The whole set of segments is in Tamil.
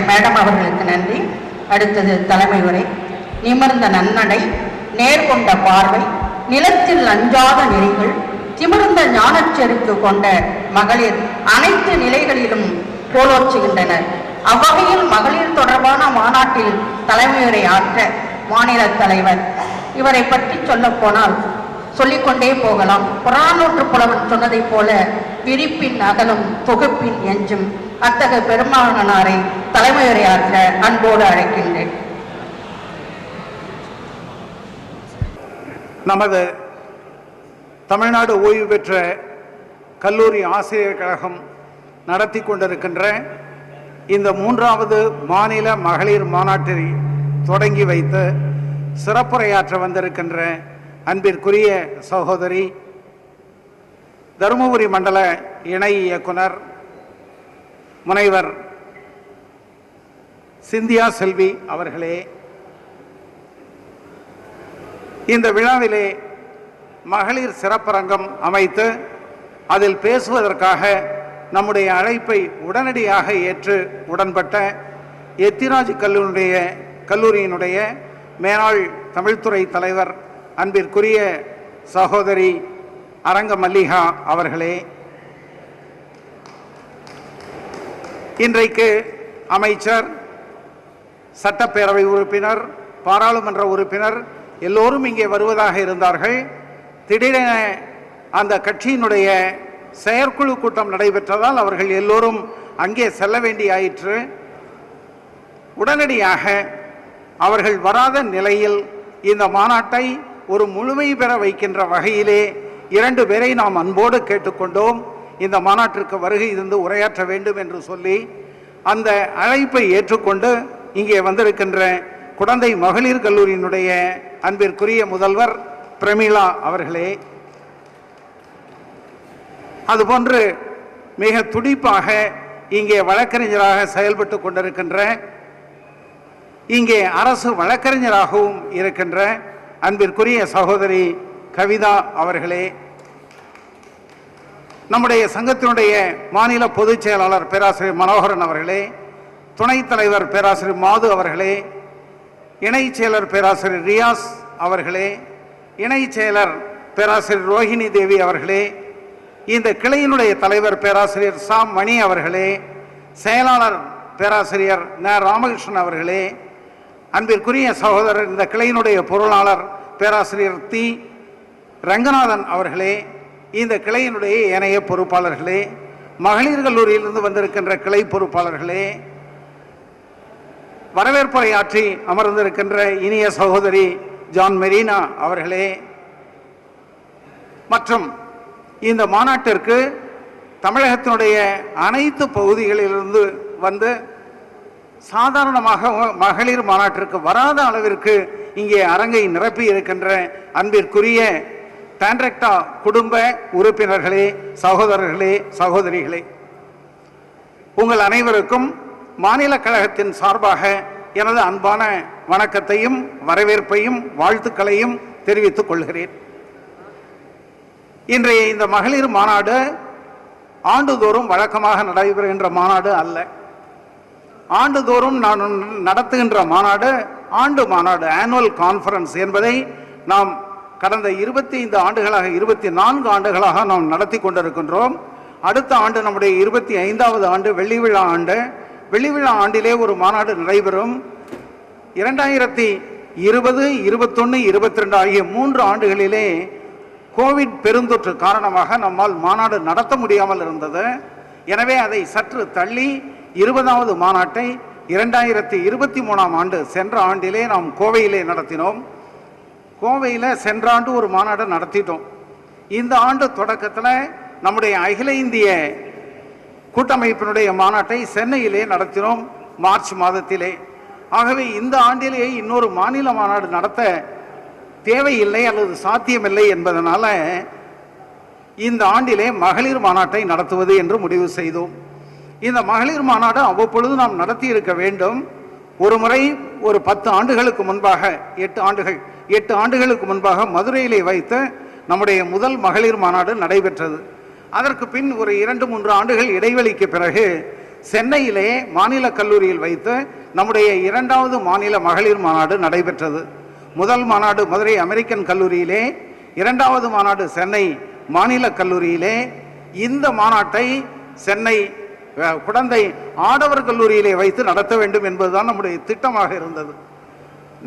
மேடம் அவர்களுக்கு நன்றி. அடுத்தது தலைமை உரை. நிமிர்ந்த நன்னடை, நேர்கொண்ட பார்வை, நிலத்தில் அஞ்சாத நெறிகள், திமிர்ந்த ஞானச்செருக்கு கொண்ட மகளிர் அனைத்து நிலைகளிலும் போலோற்றுகின்றனர். அவ்வகையில் மகளிர் தொடர்பான மாநாட்டில் தலைமையுரை ஆற்ற மாநில தலைவர் இவரை பற்றி சொல்ல போனால் சொல்லிக்கொண்டே போகலாம். புறநானூற்று புலவன் சொன்னதைப் போல விரிப்பின் அகலும் தொகுப்பின் எஞ்சும் அத்தகைய பெருமானாரை தலைமையுரை ஆற்ற அன்போடு அழைக்கின்றேன். நமது தமிழ்நாடு ஓய்வு பெற்ற கல்லூரி ஆசிரியர் கழகம் நடத்தி கொண்டிருக்கின்ற இந்த 3வது மாநில மகளிர் மாநாட்டை தொடங்கி வைத்து சிறப்புரையாற்ற வந்திருக்கின்ற அன்பிற்குரிய சகோதரி தருமபுரி மண்டல இணை இயக்குனர் முனைவர் சிந்தியா செல்வி அவர்களே, இந்த விழாவிலே மகளிர் சிறப்பரங்கம் அமைத்து அதில் பேசுவதற்காக நம்முடைய அழைப்பை உடனடியாக ஏற்று உடன்பட்ட எத்திராஜ் கல்லூரியினுடைய மேனாள் தமிழ்துறை தலைவர் அன்பிற்குரிய சகோதரி அரங்க மல்லிகா அவர்களே, இன்றைக்கு அமைச்சர், சட்டப்பேரவை உறுப்பினர், பாராளுமன்ற உறுப்பினர் எல்லோரும் இங்கே வருவதாக இருந்தார்கள். திடீரென அந்த கட்சியினுடைய செயற்குழு கூட்டம் நடைபெற்றதால் அவர்கள் எல்லோரும் அங்கே செல்ல வேண்டியாயிற்று. உடனடியாக அவர்கள் வராத நிலையில் இந்த மாநாட்டை ஒரு முழுமை பெற வைக்கின்ற வகையிலே 2 பேரை நாம் அன்போடு கேட்டுக்கொண்டோம். இந்த மாநாட்டிற்கு வருகை இருந்து உரையாற்ற வேண்டும் என்று சொல்லி அந்த அழைப்பை ஏற்றுக்கொண்டு இங்கே வந்திருக்கின்ற குடந்தை மகளிர் கல்லூரியினுடைய அன்பிற்குரிய முதல்வர் பிரமிளா அவர்களே, அதுபோன்று மிக துடிப்பாக இங்கே வழக்கறிஞராக செயல்பட்டு கொண்டிருக்கின்ற, இங்கே அரசு வழக்கறிஞராகவும் இருக்கின்ற அன்பிற்குரிய சகோதரி கவிதா அவர்களே, நம்முடைய சங்கத்தினுடைய மாநில பொதுச் செயலாளர் பேராசிரியர் மனோகரன் அவர்களே, துணைத் தலைவர் பேராசிரியர் மாது அவர்களே, இணைச் செயலர் பேராசிரியர் ரியாஸ் அவர்களே, இணைச் செயலர் பேராசிரியர் ரோஹிணி தேவி அவர்களே, இந்த கிளையினுடைய தலைவர் பேராசிரியர் சா மணி அவர்களே, செயலாளர் பேராசிரியர் ந ராமகிருஷ்ணன் அவர்களே, அன்பிற்குரிய சகோதரர் இந்த கிளையினுடைய பொருளாளர் பேராசிரியர் தி ரங்கநாதன் அவர்களே, இந்த கிளையினுடைய ஏனைய பொறுப்பாளர்களே, மகளிர் கல்லூரியிலிருந்து வந்திருக்கின்ற கிளை பொறுப்பாளர்களே, வரவேற்புரையாற்றி அமர்ந்திருக்கின்ற இனிய சகோதரி ஜான் மெரினா அவர்களே, மற்றும் இந்த மாநாட்டிற்கு தமிழகத்தினுடைய அனைத்து பகுதிகளிலிருந்து வந்து சாதாரணமாக மகளிர் மாநாட்டிற்கு வராத அளவிற்கு இங்கே அரங்கை நிரப்பி இருக்கின்ற அன்பிற்குரிய டான்ரெக்டா குடும்ப உறுப்பினர்களே, சகோதரர்களே, சகோதரிகளே, உங்கள் அனைவருக்கும் மாநில கழகத்தின் சார்பாக எனது அன்பான வணக்கத்தையும் வரவேற்பையும் வாழ்த்துக்களையும் தெரிவித்துக் கொள்கிறேன். இன்றைய இந்த மகளிர் மாநாடு ஆண்டுதோறும் வழக்கமாக நடைபெறுகின்ற மாநாடு அல்ல. ஆண்டுதோறும் நான் நடத்துகின்ற மாநாடு ஆண்டு மாநாடு, ஆனுவல் கான்ஃபரன்ஸ் என்பதை நாம் கடந்த 25 ஆண்டுகளாக 24 ஆண்டுகளாக நாம் நடத்தி கொண்டிருக்கின்றோம். அடுத்த ஆண்டு நம்முடைய 25வது ஆண்டு வெள்ளி விழா ஆண்டு. வெள்ளி விழா ஆண்டிலே ஒரு மாநாடு நடைபெறும். 2020, 21, 22 ஆகிய 3 ஆண்டுகளிலே கோவிட் பெருந்தொற்று காரணமாக நம்மால் மாநாடு நடத்த முடியாமல் இருந்தது. எனவே அதை சற்று தள்ளி 20வது மாநாட்டை 2023ஆம் ஆண்டு சென்ற ஆண்டிலே நாம் கோவையிலே நடத்தினோம். கோவையில் சென்ற ஆண்டு ஒரு மாநாடு நடத்திட்டோம். இந்த ஆண்டு தொடக்கத்தில் நம்முடைய அகில இந்திய கூட்டமைப்பினுடைய மாநாட்டை சென்னையிலே நடத்தினோம் மார்ச் மாதத்திலே. ஆகவே இந்த ஆண்டிலே இன்னொரு மாநில மாநாடு நடத்த தேவையில்லை அல்லது சாத்தியமில்லை என்பதனால இந்த ஆண்டிலே மகளிர் மாநாட்டை நடத்துவது என்று முடிவு செய்தோம். இந்த மகளிர் மாநாடு அவ்வப்பொழுது நாம் நடத்தி இருக்க வேண்டும். ஒரு முறை ஒரு 10 ஆண்டுகளுக்கு முன்பாக 8 ஆண்டுகளுக்கு முன்பாக மதுரையிலே வைத்து நம்முடைய முதல் மகளிர் மாநாடு நடைபெற்றது. அதற்கு பின் ஒரு 2-3 ஆண்டுகள் இடைவெளிக்கு பிறகு சென்னையிலே மாநில கல்லூரியில் வைத்து நம்முடைய 2வது மாநில மகளிர் மாநாடு நடைபெற்றது. முதல் மாநாடு மதுரை அமெரிக்கன் கல்லூரியிலே, 2வது மாநாடு சென்னை மாநில கல்லூரியிலே. இந்த மாநாட்டை சென்னை குடந்தை ஆடவர் கல்லூரியிலே வைத்து நடத்த வேண்டும் என்பதுதான் நம்முடைய திட்டமாக இருந்தது.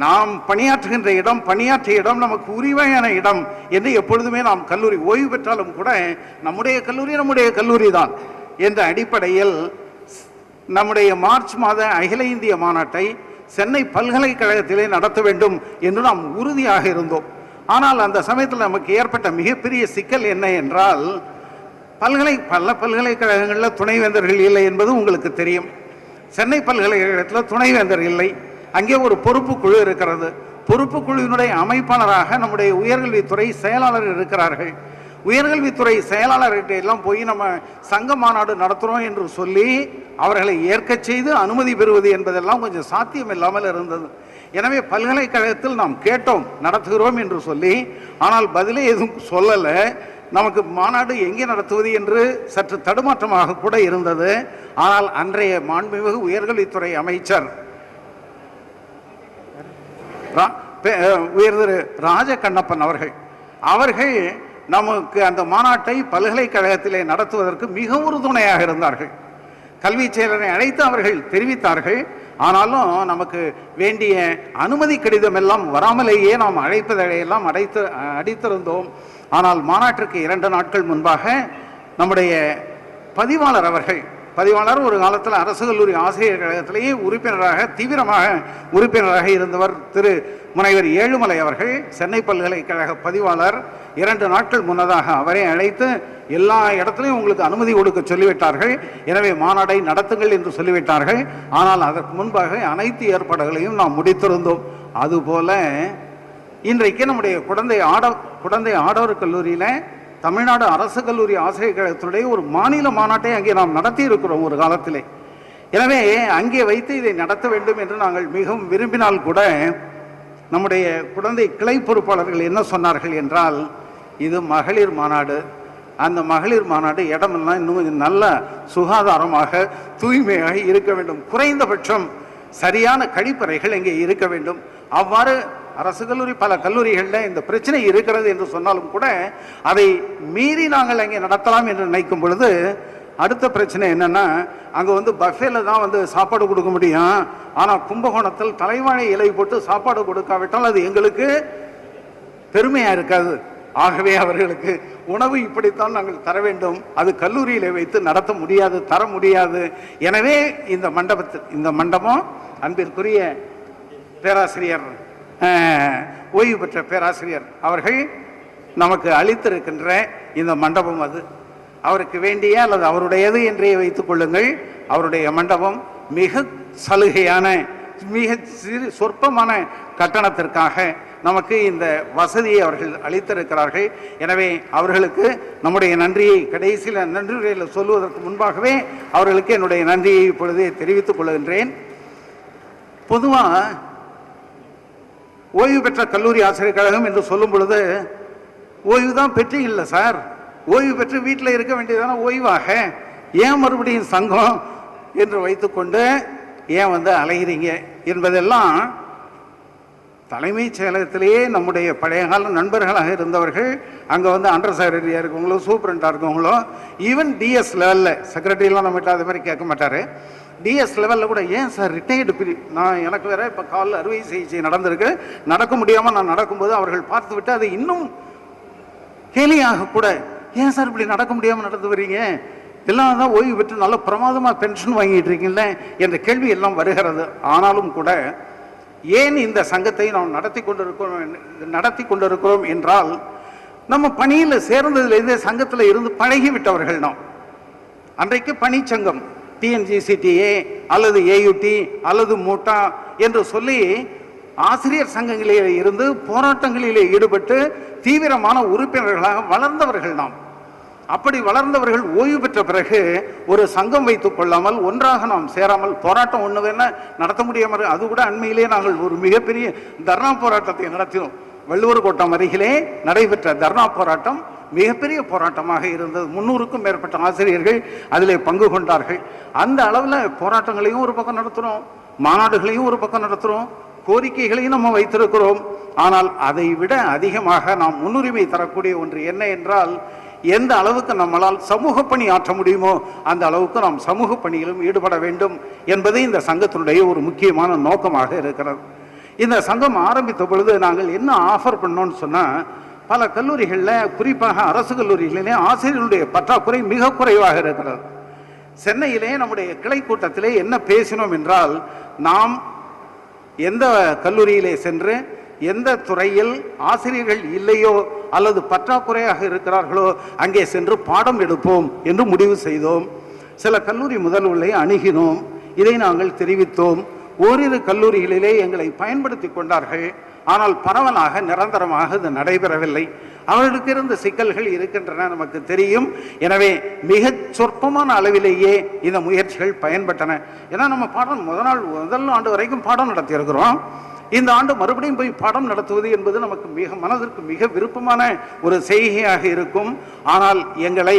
நாம் பணியாற்றுகின்ற இடம், பணியாற்றிய இடம் நமக்கு உரிமையான இடம் என்று எப்பொழுதுமே நாம் கல்லூரி ஓய்வு பெற்றாலும் கூட நம்முடைய கல்லூரி தான் என்ற அடிப்படையில் நம்முடைய மார்ச் மாத அகில இந்திய மாநாட்டை சென்னை பல்கலைக்கழகத்திலே நடத்த வேண்டும் என்று நாம் உறுதியாக இருந்தோம். ஆனால் அந்த சமயத்தில் நமக்கு ஏற்பட்ட மிகப்பெரிய சிக்கல் என்ன என்றால், பல பல்கலைக்கழகங்களில் துணைவேந்தர்கள் இல்லை என்பது உங்களுக்கு தெரியும். சென்னை பல்கலைக்கழகத்தில் துணைவேந்தர் இல்லை. அங்கே ஒரு பொறுப்பு குழு இருக்கிறது. பொறுப்பு குழுவினுடைய அமைப்பாளராக நம்முடைய உயர்கல்வித்துறை செயலாளர் இருக்கிறார்கள். உயர்கல்வித்துறை செயலாளர்கிட்ட எல்லாம் போய் நம்ம சங்க மாநாடு நடத்துகிறோம் என்று சொல்லி அவர்களை ஏற்க செய்து அனுமதி பெறுவது என்பதெல்லாம் கொஞ்சம் சாத்தியம் இல்லாமல் இருந்தது. எனவே பல்கலைக்கழகத்தில் நாம் கேட்டோம், நடத்துகிறோம் என்று சொல்லி. ஆனால் பதிலே எதுவும் சொல்லலை. நமக்கு மாநாடு எங்கே நடத்துவது என்று சற்று தடுமாற்றமாக கூட இருந்தது. ஆனால் அன்றைய மாண்புமிகு உயர்கல்வித்துறை அமைச்சர் உயர்திரு ராஜகண்ணப்பன் அவர்கள் நமக்கு அந்த மாநாட்டை பல்கலைக்கழகத்திலே நடத்துவதற்கு மிக உறுதுணையாக இருந்தார்கள். கல்வி செயலரை அழைத்து அவர்கள் தெரிவித்தார்கள். ஆனாலும் நமக்கு வேண்டிய அனுமதி கடிதம் எல்லாம் வராமலேயே நாம் அழைப்பதையெல்லாம் அடித்திருந்தோம். ஆனால் மாநாட்டிற்கு 2 நாட்கள் முன்பாக நம்முடைய பதிவாளர் ஒரு காலத்தில் அரசு கல்லூரி ஆசிரியர் கழகத்திலேயே தீவிரமாக உறுப்பினராக இருந்தவர் திரு முனைவர் ஏழுமலை அவர்கள், சென்னை பல்கலைக்கழக பதிவாளர். 2 நாட்கள் முன்னதாக அவரை அழைத்து எல்லா இடத்துலையும் உங்களுக்கு அனுமதி கொடுக்க சொல்லிவிட்டார்கள், எனவே மாநாடை நடத்துங்கள் என்று சொல்லிவிட்டார்கள். ஆனால் அதற்கு முன்பாக அனைத்து ஏற்பாடுகளையும் நாம் முடித்திருந்தோம். அதுபோல இன்றைக்கு நம்முடைய குடந்தை ஆடவர் கல்லூரியில் தமிழ்நாடு அரசு கல்லூரி ஆசிரியர் கழகத்தினுடைய ஒரு மாநில மாநாட்டை அங்கே நாம் நடத்தி இருக்கிறோம் ஒரு காலத்திலே. எனவே அங்கே வைத்து இதை நடத்த வேண்டும் என்று நாங்கள் மிகவும் விரும்பினால் கூட நம்முடைய குடந்தை கிளை பொறுப்பாளர்கள் என்ன சொன்னார்கள் என்றால், இது மகளிர் மாநாடு, அந்த மகளிர் மாநாடு இடமெல்லாம் இன்னும் கொஞ்சம் நல்ல சுகாதாரமாக தூய்மையாக இருக்க வேண்டும், குறைந்தபட்சம் சரியான கழிப்பறைகள் இங்கே இருக்க வேண்டும். அவ்வாறு அரசு கல்லூரி பல கல்லூரிகளில் இந்த பிரச்சனை இருக்கிறது என்று சொன்னாலும் கூட அதை மீறி நாங்கள் அங்கே நடத்தலாம் என்று நினைக்கும் பொழுது அடுத்த பிரச்சனை என்னன்னா, அங்கே பஃபேல தான் சாப்பாடு கொடுக்க முடியும். ஆனால் கும்பகோணத்தில் தலைவாழை இலை போட்டு சாப்பாடு கொடுக்காவிட்டால் அது எங்களுக்கு பெருமையாக இருக்காது. ஆகவே அவர்களுக்கு உணவு இப்படித்தான் நாங்கள் தர வேண்டும், அது கல்லூரியிலே வைத்து நடத்த முடியாது, தர முடியாது. எனவே இந்த மண்டபம் அன்பிற்குரிய பேராசிரியர் ஓய்வு பெற்ற பேராசிரியர் அவர்கள் நமக்கு அளித்திருக்கின்ற இந்த மண்டபம், அது அவருக்கு வேண்டிய அல்லது அவருடையது என்றே வைத்துக் கொள்ளுங்கள். அவருடைய மண்டபம் மிக சலுகையான, மிக சொற்பமான கட்டணத்திற்காக நமக்கு இந்த வசதியை அவர்கள் அளித்திருக்கிறார்கள். எனவே அவர்களுக்கு நம்முடைய நன்றியை கடைசியில் நன்றியுரையில் சொல்லுவதற்கு முன்பாகவே அவர்களுக்கு என்னுடைய நன்றியை இப்பொழுதே தெரிவித்துக் கொள்கின்றேன். பொதுவாக ஓய்வு பெற்ற கல்லூரி ஆசிரியர் கழகம் என்று சொல்லும் பொழுது ஓய்வு தான் பெற்று இல்லை சார், ஓய்வு பெற்று வீட்டில் இருக்க வேண்டியதான ஓய்வாக, ஏன் மறுபடியும் சங்கம் என்று வைத்துக்கொண்டு ஏன் அலைகிறீங்க என்பதெல்லாம் தலைமைச் செயலகத்திலேயே நம்முடைய பழைய கால நண்பர்களாக இருந்தவர்கள், அங்கே அண்டர் செக்ரட்டரியாக இருக்கவங்களோ சூப்பரண்டாக இருக்கவங்களோ, ஈவன் டிஎஸ் லெவலில் செக்ரட்டரியெலாம் நம்மகிட்ட அது மாதிரி கேட்க மாட்டார். டிஎஸ் லெவலில் கூட ஏன் சார் ரிட்டையர்டு எனக்கு வேற இப்போ காலில் அறுவை சிகிச்சை நடந்திருக்கு, நடக்க முடியாமல் நான் நடக்கும்போது அவர்கள் பார்த்து விட்டு அதை இன்னும் கேலியாக கூட, ஏன் சார் இப்படி நடக்க முடியாமல் நடந்து வரீங்க, எல்லாம் தான் ஓய்வு பெற்று நல்ல பிரமாதமாக பென்ஷன் வாங்கிட்டு இருக்கீங்களே என்ற கேள்வி எல்லாம் வருகிறது. ஆனாலும் கூட ஏன் இந்த சங்கத்தை நாம் நடத்தி கொண்டிருக்கிறோம் என்றால், நம்ம பணியில் சேர்ந்ததுலேருந்தே சங்கத்தில் இருந்து பழகிவிட்டவர்கள் நாம். அன்றைக்கு பணிச்சங்கம் டிஎன்ஜிசிடிஏ அல்லது ஏயுடி அல்லது மூட்டா என்று சொல்லி ஆசிரியர் சங்கங்களிலே இருந்து போராட்டங்களிலே ஈடுபட்டு தீவிரமான உறுப்பினர்களாக வளர்ந்தவர்கள் நாம். அப்படி வளர்ந்தவர்கள் ஓய்வு பெற்ற பிறகு ஒரு சங்கம் வைத்துக் கொள்ளாமல், ஒன்றாக நாம் சேராமல் போராட்டம் ஒன்று வேணா நடத்த முடியாமல், அது கூட அண்மையிலே நாங்கள் ஒரு மிகப்பெரிய தர்ணா போராட்டத்தை நடத்தினோம். வள்ளுவர் கோட்டம் அருகிலே நடைபெற்ற தர்ணா போராட்டம் மிகப்பெரிய போராட்டமாக இருந்தது. 300க்கும் மேற்பட்ட ஆசிரியர்கள் அதிலே பங்கு கொண்டார்கள். அந்த அளவில் போராட்டங்களையும் ஒரு பக்கம் நடத்துகிறோம், மாநாடுகளையும் ஒரு பக்கம் நடத்துகிறோம், கோரிக்கைகளையும் நம்ம வைத்திருக்கிறோம். ஆனால் அதை விட அதிகமாக நாம் முன்னுரிமை தரக்கூடிய ஒன்று என்ன என்றால், எந்த அளவுக்கு நம்மளால் சமூக பணி ஆற்ற முடியுமோ அந்த அளவுக்கு நாம் சமூக பணியிலும் ஈடுபட வேண்டும் என்பது இந்த சங்கத்தினுடைய ஒரு முக்கியமான நோக்கமாக இருக்கிறது. இந்த சங்கம் ஆரம்பித்த பொழுது நாங்கள் என்ன ஆஃபர் பண்ணோம்னு சொன்னால், பல கல்லூரிகளில், குறிப்பாக அரசு கல்லூரிகளிலே ஆசிரியர்களுடைய பற்றாக்குறை மிக குறைவாக இருக்கிறது. சென்னையிலே நம்முடைய கிளை கூட்டத்திலே என்ன பேசினோம் என்றால், நாம் எந்த கல்லூரியிலே சென்று எந்த துறையில் ஆசிரியர்கள் இல்லையோ அல்லது பற்றாக்குறையாக இருக்கிறார்களோ அங்கே சென்று பாடம் எடுப்போம் என்று முடிவு செய்தோம். சில கல்லூரி முதல்வர்களை அணுகினோம், இதை நாங்கள் தெரிவித்தோம். ஓரிரு கல்லூரிகளிலே எங்களை பயன்படுத்தி கொண்டார்கள். ஆனால் பரவலாக நிரந்தரமாக இது நடைபெறவில்லை. அவர்களுக்கு இருந்த சிக்கல்கள் இருக்கின்றன, நமக்கு தெரியும். எனவே மிக சொற்பமான அளவிலேயே இந்த முயற்சிகள் பயன்பட்டன. ஏன்னா நம்ம பாடம் முதல் ஆண்டு வரைக்கும் பாடம் நடத்தியிருக்கிறோம். இந்த ஆண்டு மறுபடியும் போய் பாடம் நடத்துவது என்பது நமக்கு மனதிற்கு மிக விருப்பமான ஒரு செய்கையாக இருக்கும். ஆனால் எங்களை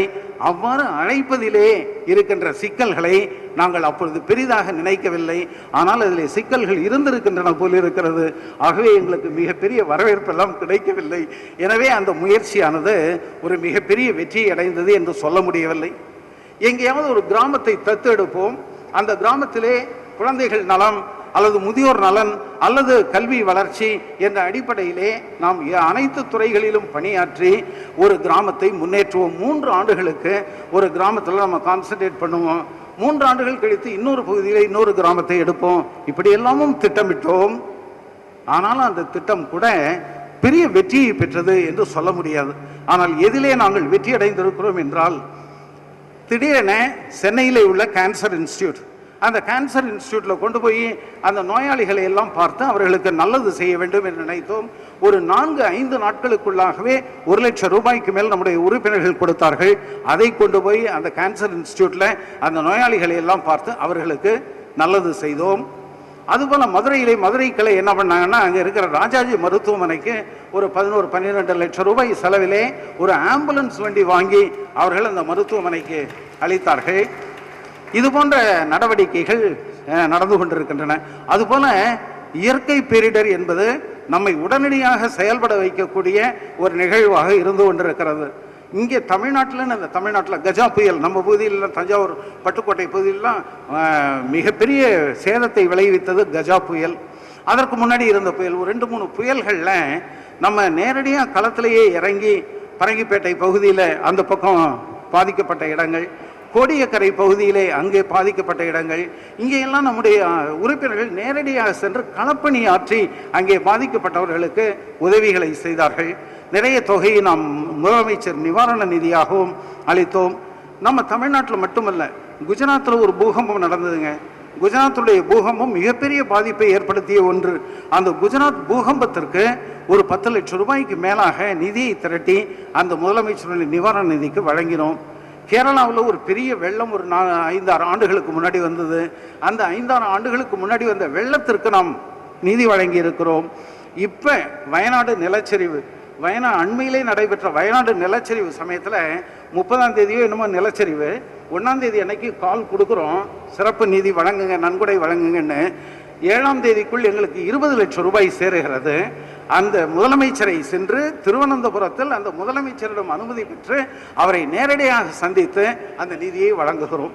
அவ்வாறு அழைப்பதிலே இருக்கின்ற சிக்கல்களை நாங்கள் அப்பொழுது பெரிதாக நினைக்கவில்லை. ஆனால் அதில் சிக்கல்கள் இருந்திருக்கின்றன போல் இருக்கிறது. ஆகவே எங்களுக்கு மிகப்பெரிய வரவேற்பெல்லாம் கிடைக்கவில்லை. எனவே அந்த முயற்சியானது ஒரு மிகப்பெரிய வெற்றியை அடைந்தது என்று சொல்ல முடியவில்லை. எங்கேயாவது ஒரு கிராமத்தை தத்தெடுப்போம், அந்த கிராமத்திலே குழந்தைகள் நலம் அல்லது முதியோர் நலன் அல்லது கல்வி வளர்ச்சி என்ற அடிப்படையிலே நாம் அனைத்து துறைகளிலும் பணியாற்றி ஒரு கிராமத்தை முன்னேற்றுவோம். 3 ஆண்டுகளுக்கு ஒரு கிராமத்தில் நம்ம கான்சன்ட்ரேட் பண்ணுவோம். 3 ஆண்டுகள் கழித்து இன்னொரு பகுதியில் இன்னொரு கிராமத்தை எடுப்போம். இப்படி எல்லாமும் திட்டமிட்டோம். ஆனாலும் அந்த திட்டம் கூட பெரிய வெற்றியை பெற்றது என்று சொல்ல முடியாது. ஆனால் எதிலே நாங்கள் வெற்றி அடைந்திருக்கிறோம் என்றால், திடீரென சென்னையிலே உள்ள கேன்சர் இன்ஸ்டியூட், அந்த கேன்சர் இன்ஸ்டியூட்டில் கொண்டு போய் அந்த நோயாளிகளை எல்லாம் பார்த்து அவர்களுக்கு நல்லது செய்ய வேண்டும் என்று நினைத்தோம். ஒரு 4-5 நாட்களுக்குள்ளாகவே 1 லட்சம் ரூபாய்க்கு மேல் நம்முடைய உறுப்பினர்கள் கொடுத்தார்கள். அதை கொண்டு போய் அந்த கேன்சர் இன்ஸ்டியூட்டில் அந்த நோயாளிகளை எல்லாம் பார்த்து அவர்களுக்கு நல்லது செய்தோம். அதுபோல் மதுரை கிளை என்ன பண்ணாங்கன்னா, அங்கே இருக்கிற ராஜாஜி மருத்துவமனைக்கு ஒரு 11-12 லட்சம் ரூபாய் செலவிலே ஒரு ஆம்புலன்ஸ் வண்டி வாங்கி அவர்கள் அந்த மருத்துவமனைக்கு அளித்தார்கள். இது போன்ற நடவடிக்கைகள் நடந்து கொண்டிருக்கின்றன. அதுபோல இயற்கை பேரிடர் என்பது நம்மை உடனடியாக செயல்பட வைக்கக்கூடிய ஒரு நிகழ்வாக இருந்து கொண்டிருக்கிறது. இங்கே தமிழ்நாட்டில் கஜா புயல் நம்ம பகுதியில், தஞ்சாவூர் பட்டுக்கோட்டை பகுதியிலாம் மிகப்பெரிய சேதத்தை விளைவித்தது கஜா புயல். அதற்கு முன்னாடி இருந்த புயல், ஒரு 2-3 புயல்களில் நம்ம நேரடியாக களத்திலேயே இறங்கி பரங்கிப்பேட்டை பகுதியில் அந்த பக்கம் பாதிக்கப்பட்ட இடங்கள், கோடியக்கரை பகுதியிலே அங்கே பாதிக்கப்பட்ட இடங்கள், இங்கேயெல்லாம் நம்முடைய உறுப்பினர்கள் நேரடியாக சென்று களப்பணி ஆற்றி அங்கே பாதிக்கப்பட்டவர்களுக்கு உதவிகளை செய்தார்கள். நிறைய தொகையை நாம் முதலமைச்சர் நிவாரண நிதியாகவும் அளித்தோம். நம்ம தமிழ்நாட்டில் மட்டுமல்ல, குஜராத்தில் ஒரு பூகம்பம் நடந்ததுங்க. குஜராத்துடைய பூகம்பம் மிகப்பெரிய பாதிப்பை ஏற்படுத்திய ஒன்று. அந்த குஜராத் பூகம்பத்திற்கு ஒரு 10 லட்சம் ரூபாய்க்கு மேலாக நிதியை திரட்டி அந்த முதலமைச்சருடைய நிவாரண நிதிக்கு வழங்கினோம். கேரளாவில் ஒரு பெரிய வெள்ளம் ஒரு 5-6 ஆண்டுகளுக்கு முன்னாடி வந்தது. அந்த 5-6 ஆண்டுகளுக்கு முன்னாடி வந்த வெள்ளத்திற்கு நாம் நிதி வழங்கி இருக்கிறோம். இப்போ வயநாடு நிலச்சரிவு, அண்மையிலே நடைபெற்ற வயநாடு நிலச்சரிவு சமயத்தில் 30ஆம் தேதியோ என்னமோ நிலச்சரிவு, 1ஆம் தேதி அன்னைக்கு கால் கொடுக்குறோம், சிறப்பு நிதி வழங்குங்க, நன்கொடை வழங்குங்கன்னு. 7ஆம் தேதிக்குள் எங்களுக்கு 20 லட்சம் ரூபாய் சேருகிறது. அந்த முதலமைச்சரை சென்று திருவனந்தபுரத்தில் அந்த முதலமைச்சரிடம் அனுமதி பெற்று அவரை நேரடியாக சந்தித்து அந்த நிதியை வழங்குகிறோம்.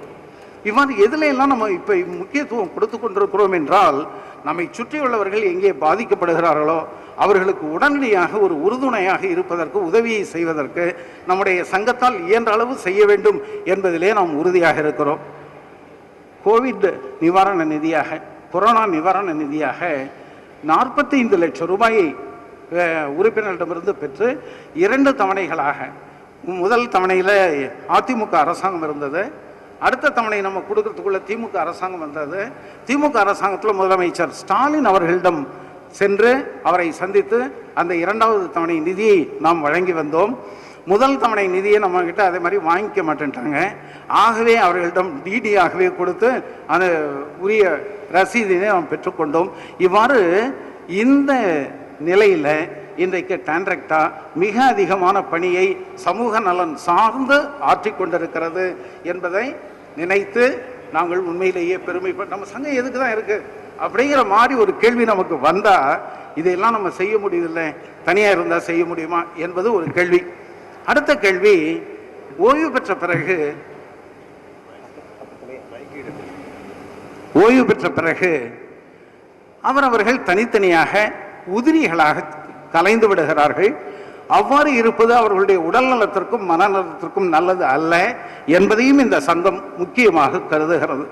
இவ்வாறு எதிலெல்லாம் நம்ம இப்போ முக்கியத்துவம் கொடுத்து கொண்டிருக்கிறோம் என்றால், நம்மை சுற்றியுள்ளவர்கள் எங்கே பாதிக்கப்படுகிறார்களோ அவர்களுக்கு உடனடியாக ஒரு உறுதுணையாக இருப்பதற்கு, உதவியை செய்வதற்கு நம்முடைய சங்கத்தால் இயன்ற அளவு செய்ய வேண்டும் என்பதிலே நாம் உறுதியாக இருக்கிறோம். கோவிட் நிவாரண நிதியாக, கொரோனா நிவாரண நிதியாக 45 லட்சம் ரூபாயை உறுப்பினர்களிடமிருந்து பெற்று 2 தவணைகளாக, முதல் தவணையில் அதிமுக அரசாங்கம் இருந்தது, அடுத்த தவணை நம்ம கொடுக்கறதுக்குள்ள திமுக அரசாங்கம் வந்தது. திமுக அரசாங்கத்தில் முதலமைச்சர் ஸ்டாலின் அவர்களிடம் சென்று அவரை சந்தித்து அந்த 2வது தவணை நிதியை நாம் வழங்கி வந்தோம். முதல் தவணை நிதியை நம்மக்கிட்ட அதே மாதிரி வாங்கிக்க மாட்டேன்ட்டாங்க. ஆகவே அவர்களிடம் டிடியாகவே கொடுத்து அந்த உரிய ரசீதினை நாம் பெற்றுக்கொண்டோம். இவ்வாறு இந்த நிலையில் இன்றைக்கு டான்ட்ரக்டா மிக அதிகமான பணியை சமூக நலன் சார்ந்து ஆற்றிக்கொண்டிருக்கிறது என்பதை நினைத்து நாங்கள் உண்மையிலேயே பெருமைப்பட்டு, நம்ம சங்கம் எதுக்கு தான் இருக்கு அப்படிங்கிற மாதிரி ஒரு கேள்வி நமக்கு வந்தா, இதையெல்லாம் நம்ம செய்ய முடியதில்லை, தனியாக இருந்தால் செய்ய முடியுமா என்பது ஒரு கேள்வி. அடுத்த கேள்வி, ஓய்வு பெற்ற பிறகு அவரவர்கள் தனித்தனியாக உதிரிகளாக கலைந்து விடுகிறார்கள். அவ்வாறு இருப்பது அவர்களுடைய உடல் நலத்திற்கும் மனநலத்திற்கும் நல்லது அல்ல என்பதையும் இந்த சங்கம் முக்கியமாக கருதுகிறது.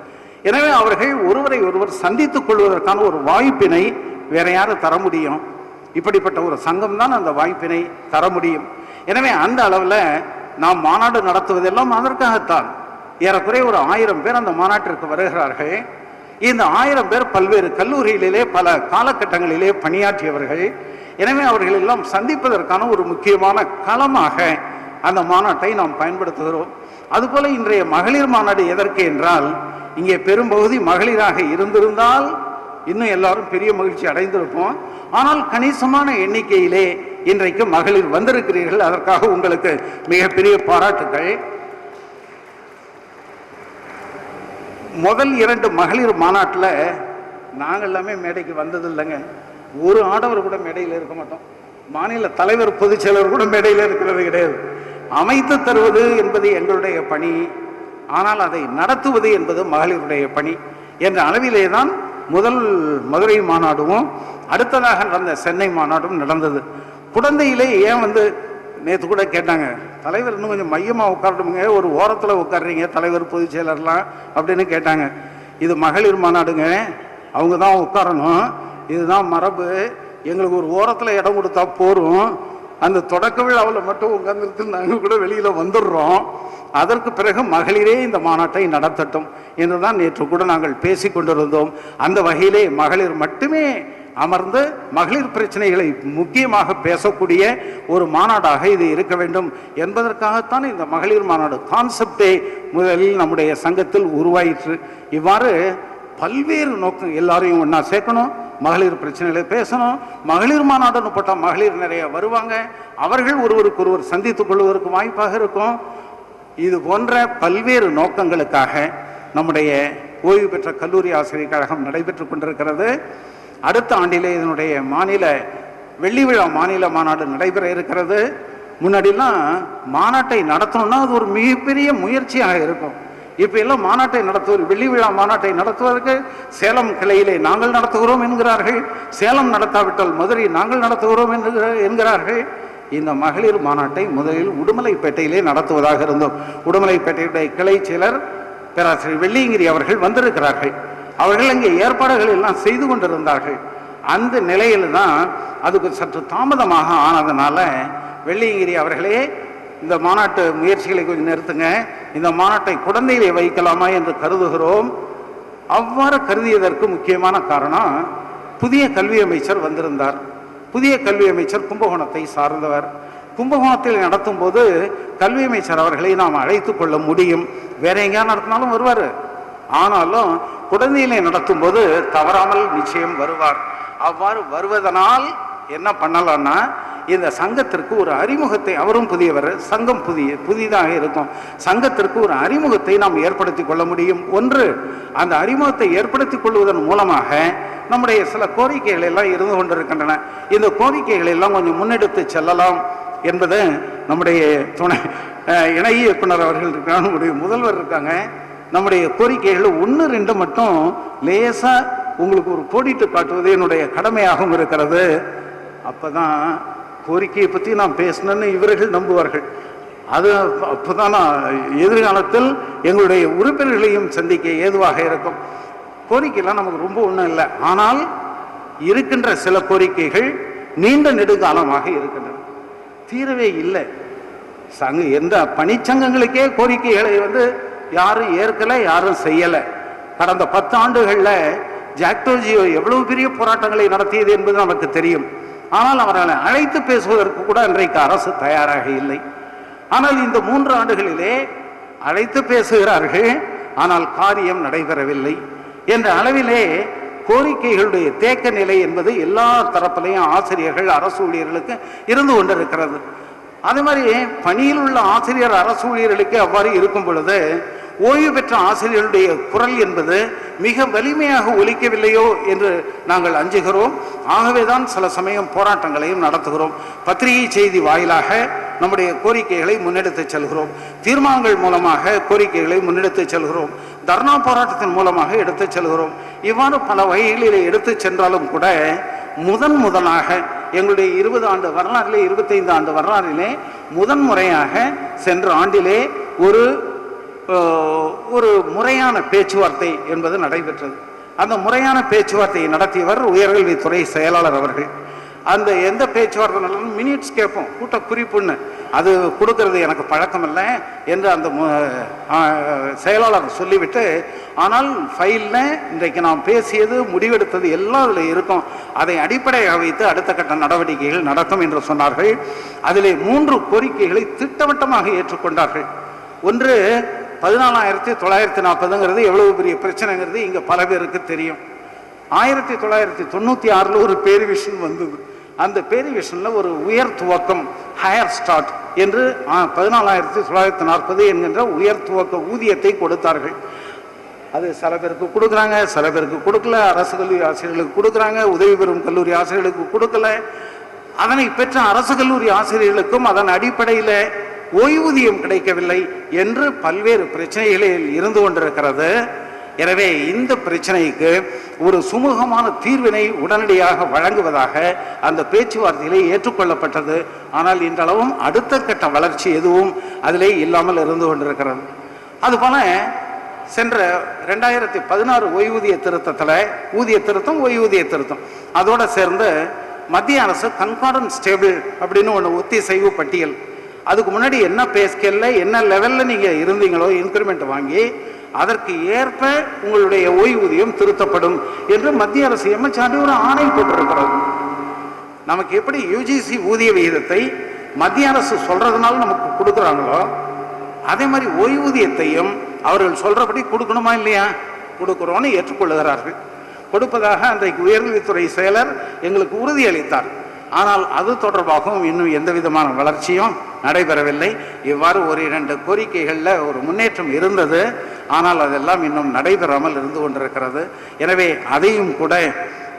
எனவே அவர்கள் ஒருவரை ஒருவர் சந்தித்துக் கொள்வதற்கான ஒரு வாய்ப்பினை வேற யாரும் தர முடியும்? இப்படிப்பட்ட ஒரு சங்கம் தான் அந்த வாய்ப்பினை தர முடியும். எனவே அந்த அளவில் நாம் மாநாடு நடத்துவதெல்லாம் அதற்காகத்தான். ஏறக்குறைய ஒரு 1000 பேர் அந்த மாநாட்டிற்கு வருகிறார்கள். இந்த 1000 பேர் பல்வேறு கல்லூரிகளிலே பல காலகட்டங்களிலே பணியாற்றியவர்கள். எனவே அவர்கள் எல்லாம் சந்திப்பதற்கான ஒரு முக்கியமான களமாக அந்த மாநாட்டை நாம் பயன்படுத்துகிறோம். அதுபோல இன்றைய மகளிர் மாநாடு எதற்கு என்றால், இங்கே பெரும்பகுதி மகளிராக இருந்திருந்தால் இன்னும் எல்லாரும் பெரிய மகிழ்ச்சி அடைந்திருப்போம். ஆனால் கணிசமான எண்ணிக்கையிலே இன்றைக்கு மகளிர் வந்திருக்கிறீர்கள். அதற்காக உங்களுக்கு மிகப்பெரிய பாராட்டுக்கள். முதல் 2 மகளிர் மாநாட்டில் நாங்கள் எல்லாமே மேடைக்கு வந்தது இல்லைங்க. ஒரு ஆடவர் கூட மேடையில் இருக்க மாட்டோம். மாநில தலைவர், பொதுச் செயலர் கூட மேடையில் இருக்கிறது கிடையாது. அமைத்து தருவது என்பது எங்களுடைய பணி, ஆனால் அதை நடத்துவது என்பது மகளிருடைய பணி என்ற அளவிலே தான் முதல் மதுரை மாநாடும் அடுத்ததாக நடந்த சென்னை மாநாடும் நடந்தது. குடந்தையிலே ஏன் நேற்று கூட கேட்டாங்க, தலைவர் இன்னும் கொஞ்சம் மையமாக உட்காரட்டுமுங்க, ஒரு ஓரத்தில் உட்காடுறீங்க தலைவர் பொதுச் செயலர்லாம் அப்படின்னு கேட்டாங்க. இது மகளிர் மாநாடுங்க, அவங்க தான் உட்காரணும், இதுதான் மரபு, எங்களுக்கு ஒரு ஓரத்தில் இடம் கொடுத்தா போரும், அந்த தொடக்க விழாவில் மட்டும் உட்கார்ந்துட்டு நாங்கள் கூட வெளியில் வந்துடுறோம், அதற்கு பிறகு மகளிரே இந்த மாநாட்டை நடத்தட்டும் என்றுதான் நேற்று கூட நாங்கள் பேசி கொண்டிருந்தோம். அந்த வகையிலே மகளிர் மட்டுமே அமர்ந்து மகளிர் பிரச்சனைகளை முக்கியமாக பேசக்கூடிய ஒரு மாநாடாக இது இருக்க வேண்டும் என்பதற்காகத்தான் இந்த மகளிர் மாநாடு கான்செப்டே முதலில் நம்முடைய சங்கத்தில் உருவாயிற்று. இவ்வாறு பல்வேறு நோக்கம், எல்லாரையும் ஒன்றா சேர்க்கணும், மகளிர் பிரச்சனைகளை பேசணும், மகளிர் மாநாடுன்னு போட்டால் மகளிர் நிறைய வருவாங்க, அவர்கள் ஒருவருக்கு ஒருவர் சந்தித்துக் கொள்வதற்கு வாய்ப்பாக இருக்கும். இது போன்ற பல்வேறு நோக்கங்களுக்காக நம்முடைய ஓய்வு பெற்ற கல்லூரி ஆசிரியர் கழகம் நடைபெற்று கொண்டிருக்கிறது. அடுத்த ஆண்டிலே இதனுடைய மாநில வெள்ளி விழா மாநில மாநாடு நடைபெற இருக்கிறது. முன்னாடிலாம் மாநாட்டை நடத்தணும்னா அது ஒரு மிகப்பெரிய முயற்சியாக இருக்கும். இப்போ எல்லாம் மாநாட்டை நடத்துவது, வெள்ளி விழா மாநாட்டை நடத்துவதற்கு சேலம் கிளையிலே நாங்கள் நடத்துகிறோம் என்கிறார்கள், சேலம் நடத்தாவிட்டால் மதுரை நாங்கள் நடத்துகிறோம் என்கிறார்கள். இந்த மகளிர் மாநாட்டை முதலில் உடுமலைப்பேட்டையிலே நடத்துவதாக இருந்தோம். உடுமலைப்பேட்டையுடைய கிளை செயலர் பேராசிரியர் வெள்ளியங்கிரி அவர்கள் வந்திருக்கிறார்கள். அவர்கள் அங்கே ஏற்பாடுகள் எல்லாம் செய்து கொண்டிருந்தார்கள். அந்த நிலையில் தான் அதுக்கு சற்று தாமதமாக ஆனதுனால வெள்ளியங்கிரி அவர்களே, இந்த மாநாட்டு முயற்சிகளை கொஞ்சம் நிறுத்துங்க, இந்த மாநாட்டை குடந்தையிலே வைக்கலாமா என்று கருதுகிறோம். அவ்வாறு கருதியதற்கு முக்கியமான காரணம், புதிய கல்வி அமைச்சர் வந்திருந்தார். புதிய கல்வி அமைச்சர் கும்பகோணத்தை சார்ந்தவர். கும்பகோணத்தில் நடத்தும் போது கல்வி அமைச்சர் அவர்களை நாம் அழைத்து கொள்ள முடியும், வேற எங்கேயா நடத்தினாலும் வருவார். ஆனாலும் குடந்தையிலே நடத்தும் போது தவறாமல் நிச்சயம் வருவார். அவ்வாறு வருவதனால் என்ன பண்ணலாம்னா, இந்த சங்கத்திற்கு ஒரு அறிமுகத்தை, அவரும் புதியவர், சங்கம் புதிதாக இருக்கும், சங்கத்திற்கு ஒரு அறிமுகத்தை நாம் ஏற்படுத்தி கொள்ள முடியும். ஒன்று, அந்த அறிமுகத்தை ஏற்படுத்திக் கொள்வதன் மூலமாக நம்முடைய சில கோரிக்கைகள் எல்லாம் இருந்து கொண்டிருக்கின்றன. இந்த கோரிக்கைகள் எல்லாம் கொஞ்சம் முன்னெடுத்து செல்லலாம் என்பது நம்முடைய துணை இணை இயக்குனர் அவர்கள் இருக்காங்க, நம்முடைய முதல்வர் இருக்காங்க. நம்முடைய கோரிக்கைகள் 1-2 மட்டும் லேசா உங்களுக்கு ஒரு கோடிட்டு காட்டுவது என்னுடைய கடமையாகவும் இருக்கிறது. அப்பதான் கோரிக்கையை பற்றி நான் பேசினேன்னு இவர்கள் நம்புவார்கள். அது அப்போதான் எதிர்காலத்தில் எங்களுடைய உறுப்பினர்களையும் சந்திக்க ஏதுவாக இருக்கும். கோரிக்கைலாம் நமக்கு ரொம்ப ஒன்றும் இல்லை, ஆனால் இருக்கின்ற சில கோரிக்கைகள் நீண்ட நெடுங்காலமாக இருக்கின்றன, தீரவே இல்லை. எந்த பணிச்சங்கங்களுக்கே கோரிக்கைகளை யாரும் ஏற்கலை, யாரும் செய்யலை. கடந்த 10 ஆண்டுகளில் ஜாக்டோஜியோ எவ்வளவு பெரிய போராட்டங்களை நடத்தியது என்பது நமக்கு தெரியும். ஆனால் அவர்களை அழைத்து பேசுவதற்கு கூட இன்றைக்கு அரசு தயாராக இல்லை. ஆனால் இந்த 3 ஆண்டுகளிலே அழைத்து பேசுகிறார்கள், ஆனால் காரியம் நடைபெறவில்லை என்ற அளவிலே கோரிக்கைகளுடைய தேக்க நிலை என்பது எல்லா தரப்பிலையும் ஆசிரியர்கள் அரசு ஊழியர்களுக்கு இருந்து கொண்டிருக்கிறது. அதே மாதிரி பணியில் உள்ள ஆசிரியர் அரசு ஊழியர்களுக்கு அவ்வாறு இருக்கும் பொழுது ஓய்வு பெற்ற ஆசிரியர்களுடைய குரல் என்பது மிக வலிமையாக ஒலிக்கவில்லையோ என்று நாங்கள் அஞ்சுகிறோம். ஆகவேதான் சில சமயம் போராட்டங்களையும் நடத்துகிறோம். பத்திரிகை செய்தி வாயிலாக நம்முடைய கோரிக்கைகளை முன்னெடுத்து செல்கிறோம். தீர்மானங்கள் மூலமாக கோரிக்கைகளை முன்னெடுத்து செல்கிறோம். தர்ணா போராட்டத்தின் மூலமாக எடுத்து செல்கிறோம். இவ்வாறு பல வகைகளில் எடுத்து சென்றாலும் கூட முதலாக எங்களுடைய 20 ஆண்டு வரலாறிலே 25 ஆண்டு வரலாறிலே முதன்முறையாக சென்ற ஆண்டிலே ஒரு முறையான பேச்சுவார்த்தை என்பது நடைபெற்றது. அந்த முறையான பேச்சுவார்த்தையை நடத்தியவர் உயர்கல்வித்துறை செயலாளர் அவர்கள். அந்த எந்த பேச்சுவார்த்தை மினிட்ஸ் கேட்போம், கூட்ட குறிப்புன்னு அது கொடுக்கறது எனக்கு பழக்கமில்லை என்று அந்த செயலாளர் சொல்லிவிட்டு, ஆனால் ஃபைலில் இன்றைக்கு நாம் பேசியது முடிவெடுத்தது எல்லாம் அதில் இருக்கும், அதை அடிப்படையாக வைத்து அடுத்த கட்ட நடவடிக்கைகள் நடக்கும் என்று சொன்னார்கள். அதிலே 3 கோரிக்கைகளை திட்டவட்டமாக ஏற்றுக்கொண்டார்கள். ஒன்று 14,940 எவ்வளவு பெரிய பிரச்சனைங்கிறது இங்கே பல பேருக்கு தெரியும். 1996 ஒரு பேரிவிஷன் வந்தது. அந்த பேரிவிஷனில் ஒரு உயர் துவக்கம் ஹையர் ஸ்டார்ட் என்று 14,940 என்கின்ற உயர் துவக்க ஊதியத்தை கொடுத்தார்கள். அது சில பேருக்கு கொடுக்குறாங்க, சில பேருக்கு கொடுக்கல. அரசு கல்லூரி ஆசிரியர்களுக்கு கொடுக்குறாங்க, உதவி பெறும் கல்லூரி ஆசிரியர்களுக்கு கொடுக்கல. அதனை பெற்ற அரசு கல்லூரி ஆசிரியர்களுக்கும் அதன் அடிப்படையில் ஓய்வூதியம் கிடைக்கவில்லை என்று பல்வேறு பிரச்சனைகளில் இருந்து கொண்டிருக்கிறது. எனவே இந்த பிரச்சனைக்கு ஒரு சுமூகமான தீர்வினை உடனடியாக வழங்குவதாக அந்த பேச்சுவார்த்தையிலே ஏற்றுக்கொள்ளப்பட்டது. ஆனால் இன்றளவும் அடுத்த கட்ட வளர்ச்சி எதுவும் அதிலே இல்லாமல் இருந்து கொண்டிருக்கிறது. அதுபோல சென்ற 2016 ஓய்வூதிய திருத்தத்தில் ஊதிய திருத்தம், ஓய்வூதிய திருத்தம் அதோட சேர்ந்து மத்திய அரசு கன்கார்டன்ட் ஸ்டேபிள் அப்படின்னு ஒன்று ஒத்திசைவு பட்டியல், அதுக்கு முன்னாடி என்ன பே ஸ்கேல்ல என்ன லெவலில் நீங்கள் இருந்தீங்களோ இன்க்ரிமெண்ட் வாங்கி அதற்கு ஏற்ப உங்களுடைய ஓய்வூதியம் திருத்தப்படும் என்று மத்திய அரசு எம்எச்ஆர்டி ஒரு ஆணை போட்டிருக்கிறது. நமக்கு எப்படி யூஜிசி ஊதிய விகிதத்தை மத்திய அரசு சொல்றதுனால நமக்கு கொடுக்குறாங்களோ அதே மாதிரி ஓய்வூதியத்தையும் அவர்கள் சொல்றபடி கொடுக்கணுமா இல்லையா? கொடுக்குறோன்னு ஏற்றுக்கொள்ளுகிறார்கள். கொடுப்பதாக அன்றைக்கு உயர்கல்வித்துறை செயலர் எங்களுக்கு உறுதியளித்தார். ஆனால் அது தொடர்பாகவும் இன்னும் எந்த விதமான வளர்ச்சியும் நடைபெறவில்லை. இவ்வாறு 1-2 கோரிக்கைகளில் ஒரு முன்னேற்றம் இருந்தது, ஆனால் அதெல்லாம் இன்னும் நடைபெறாமல் இருந்து கொண்டிருக்கிறது. எனவே அதையும் கூட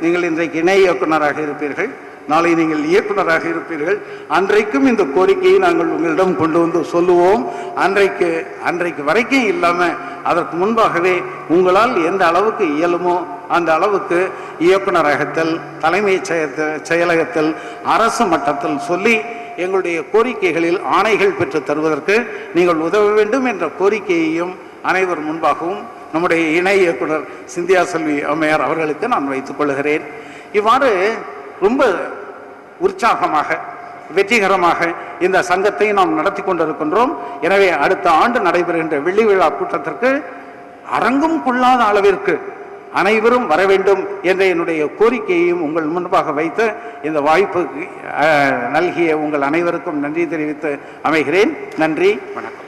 நீங்கள் இன்றைக்கு இணை இயக்குநராக இருப்பீர்கள், நாளை நீங்கள் இயக்குநராக இருப்பீர்கள். அன்றைக்கும் இந்த கோரிக்கையை நாங்கள் உங்களிடம் கொண்டு வந்து சொல்லுவோம். அன்றைக்கு வரைக்கும் இல்லாமல் அதற்கு முன்பாகவே உங்களால் எந்த அளவுக்கு இயலுமோ அந்த அளவுக்கு இயக்குநரகத்தில், தலைமை செயலகத்தில், அரசு மட்டத்தில் சொல்லி எங்களுடைய கோரிக்கைகளில் ஆணைகள் பெற்று தருவதற்கு நீங்கள் உதவ வேண்டும் என்ற கோரிக்கையையும் அனைவர் முன்பாகவும் நம்முடைய இணை இயக்குனர் சிந்தியா செல்வி அம்மையார் அவர்களுக்கு நான் வைத்துக் கொள்கிறேன். இவ்வாறு ரொம்ப உற்சாகமாக வெற்றிகரமாக இந்த சங்கத்தை நாம் நடத்தி கொண்டிருக்கின்றோம். எனவே அடுத்த ஆண்டு நடைபெறுகின்ற வெள்ளி விழா கூட்டத்திற்கு அரங்கும் கொள்ளாத அளவிற்கு அனைவரும் வர வேண்டும் என்ற என்னுடைய கோரிக்கையையும் உங்கள் முன்பாக வைத்து இந்த வாய்ப்பு நல்கிய உங்கள் அனைவருக்கும் நன்றி தெரிவித்து அமைகிறேன். நன்றி, வணக்கம்.